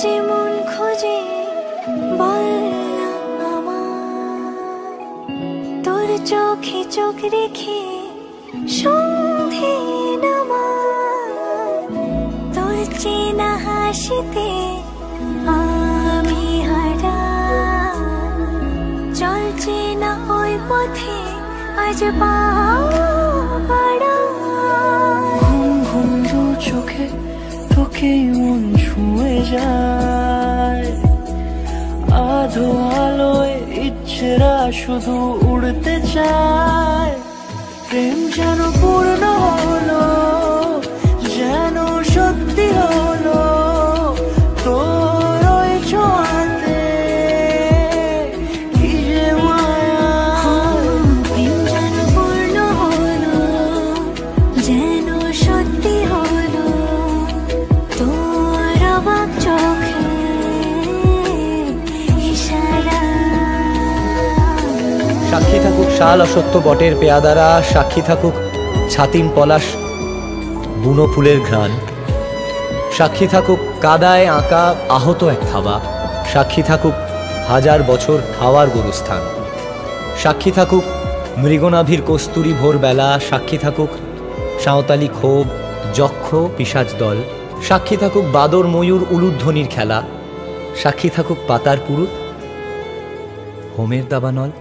যেমন খোঁজে বল না আমার, তোর চোখে চোখ রেখে সন্ধে নামার, তোর চেনা হাসিতে আমি হারা, চলছে না ওই পথে আজ পা বাড়া। ঘুম ঘুম দু চোখে তোকে মন ছুঁয়ে যায়, আধো আলোয় ইচ্ছেরা শুধু উড়তে চায়। প্রেম যেন পূর্ণ হলো, যেন সত্যি হলো, তোর ওই ছোঁয়াতে কি যে মায়া। প্রেম যেন পূর্ণ হলো, যেন সত্যি হলো, তোর অবাক চোখে ইশারা। সাক্ষী থাকুক শাল অসত্য বটের পেয়াদারা, সাক্ষী থাকুক ছাতিম পলাশ বুনো ফুলের ঘ্রাণ, সাক্ষী থাকুক কাদায় আঁকা আহত এক থাবা, সাক্ষী থাকুক হাজার বছর হাওয়ার গোরস্থান, সাক্ষী থাকুক মৃগনাভির কস্তুরী ভোরবেলা, সাক্ষী থাকুক সাঁওতালি ক্ষোভ যক্ষ পিশাচ দল, সাক্ষী থাকুক বাদর ময়ূর উলুধ্বনির খেলা, সাক্ষী থাকুক পাতার পুরুত হোমের দাবানল।